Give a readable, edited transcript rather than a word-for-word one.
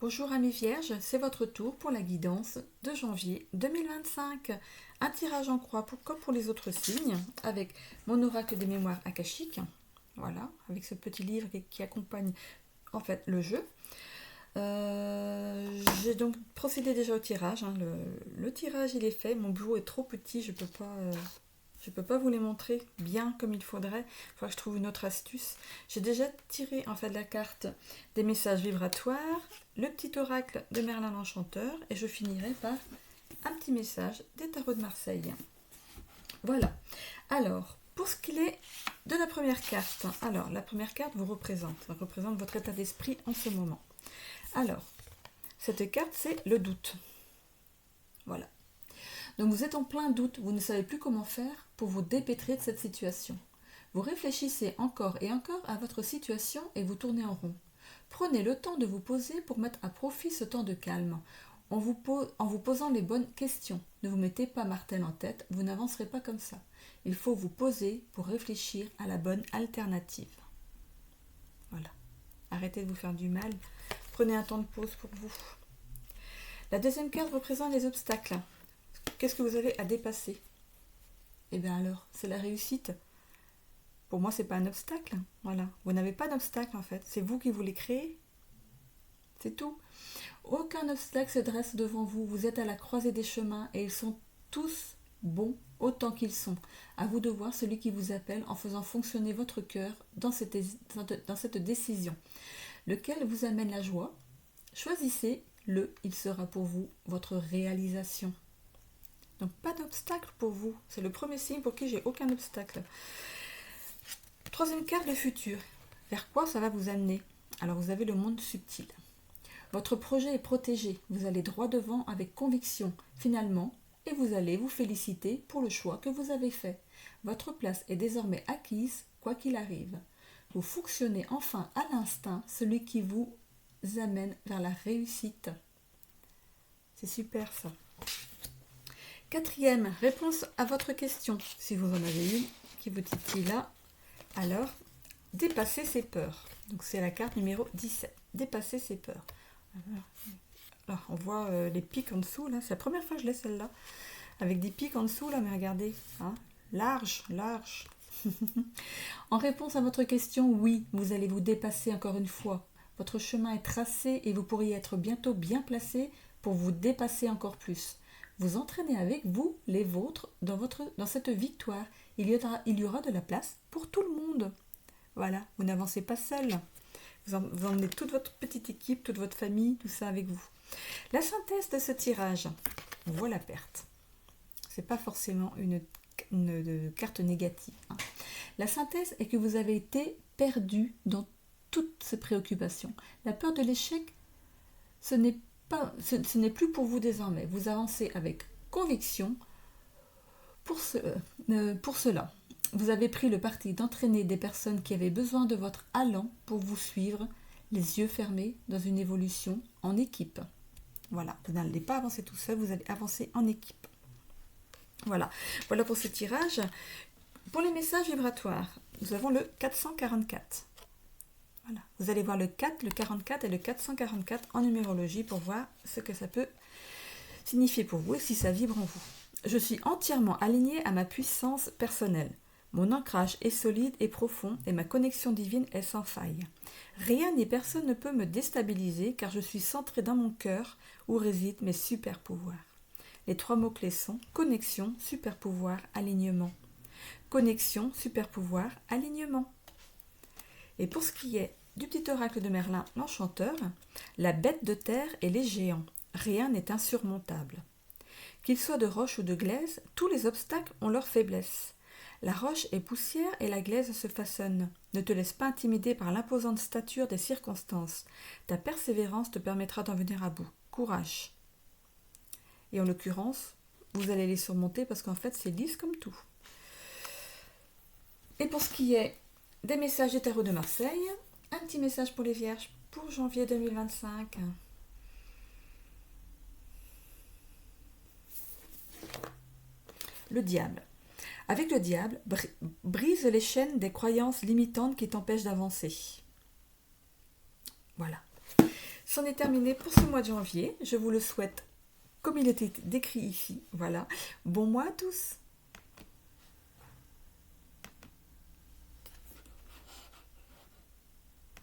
Bonjour amis vierges, c'est votre tour pour la guidance de janvier 2025. Un tirage en croix comme pour les autres signes, avec mon oracle des mémoires akashiques. Voilà, avec ce petit livre qui accompagne en fait le jeu. J'ai donc procédé déjà au tirage. Le tirage il est fait, mon bureau est trop petit, je peux pas vous les montrer bien comme il faudrait. Il faudra que je trouve une autre astuce. J'ai déjà tiré en fait la carte des messages vibratoires, le petit oracle de Merlin l'Enchanteur et je finirai par un petit message des tarots de Marseille. Voilà. Alors, pour ce qu'il est de la première carte. Alors, la première carte vous représente votre état d'esprit en ce moment. Alors, cette carte c'est le doute. Voilà. Donc vous êtes en plein doute, vous ne savez plus comment faire pour vous dépêtrer de cette situation. Vous réfléchissez encore et encore à votre situation et vous tournez en rond. Prenez le temps de vous poser pour mettre à profit ce temps de calme, en vous posant les bonnes questions. Ne vous mettez pas martel en tête, vous n'avancerez pas comme ça. Il faut vous poser pour réfléchir à la bonne alternative. Voilà. Arrêtez de vous faire du mal. Prenez un temps de pause pour vous. La deuxième carte représente les obstacles. Qu'est-ce que vous avez à dépasser? Eh bien alors, c'est la réussite. Pour moi, c'est pas un obstacle. Voilà. Vous n'avez pas d'obstacle en fait. C'est vous qui voulez créer. C'est tout. Aucun obstacle se dresse devant vous. Vous êtes à la croisée des chemins et ils sont tous bons autant qu'ils sont. À vous de voir celui qui vous appelle en faisant fonctionner votre cœur dans cette décision. Lequel vous amène la joie? Choisissez-le. Il sera pour vous votre réalisation. Donc pas d'obstacle pour vous. C'est le premier signe pour qui j'ai aucun obstacle. Troisième carte, le futur. Vers quoi ça va vous amener? Alors vous avez le monde subtil. Votre projet est protégé. Vous allez droit devant avec conviction, finalement, et vous allez vous féliciter pour le choix que vous avez fait. Votre place est désormais acquise, quoi qu'il arrive. Vous fonctionnez enfin à l'instinct, celui qui vous amène vers la réussite. C'est super ça. Quatrième, réponse à votre question, si vous en avez une qui vous titille là. Alors, dépasser ses peurs. Donc c'est la carte numéro 17. Dépasser ses peurs. Alors, on voit les pics en dessous là. C'est la première fois que je l'ai celle-là. Avec des pics en dessous là, mais regardez. Hein, large. En réponse à votre question, oui, vous allez vous dépasser encore une fois. Votre chemin est tracé et vous pourriez être bientôt bien placé pour vous dépasser encore plus. Vous entraînez avec vous, les vôtres, dans cette victoire. Il y aura de la place pour tout le monde. Voilà, vous n'avancez pas seul. Vous emmenez toute votre petite équipe, toute votre famille, tout ça avec vous. La synthèse de ce tirage, on voit la perte. C'est pas forcément une carte négative. Hein. La synthèse est que vous avez été perdu dans toutes ces préoccupations. La peur de l'échec, ce n'est plus pour vous désormais. Vous avancez avec conviction pour cela. Vous avez pris le parti d'entraîner des personnes qui avaient besoin de votre allant pour vous suivre, les yeux fermés, dans une évolution en équipe. Voilà, vous n'allez pas avancer tout seul, vous allez avancer en équipe. Voilà pour ce tirage. Pour les messages vibratoires, nous avons le 444. Voilà. Vous allez voir le 4, le 44 et le 444 en numérologie pour voir ce que ça peut signifier pour vous et si ça vibre en vous. Je suis entièrement alignée à ma puissance personnelle. Mon ancrage est solide et profond et ma connexion divine est sans faille. Rien ni personne ne peut me déstabiliser car je suis centrée dans mon cœur où résident mes super pouvoirs. Les 3 mots-clés sont connexion, super pouvoir, alignement. Connexion, super pouvoir, alignement. Et pour ce qui est du petit oracle de Merlin, l'Enchanteur, la bête de terre et les géants, rien n'est insurmontable. Qu'ils soient de roche ou de glaise, tous les obstacles ont leur faiblesse. La roche est poussière et la glaise se façonne. Ne te laisse pas intimider par l'imposante stature des circonstances. Ta persévérance te permettra d'en venir à bout. Courage. Et en l'occurrence, vous allez les surmonter parce qu'en fait, c'est lisse comme tout. Et pour ce qui est des messages des tarots de Marseille, un petit message pour les vierges pour janvier 2025. Le diable. Avec le diable, brise les chaînes des croyances limitantes qui t'empêchent d'avancer. Voilà. c'en est terminé pour ce mois de janvier. Je vous le souhaite comme il était décrit ici. Voilà. Bon mois à tous!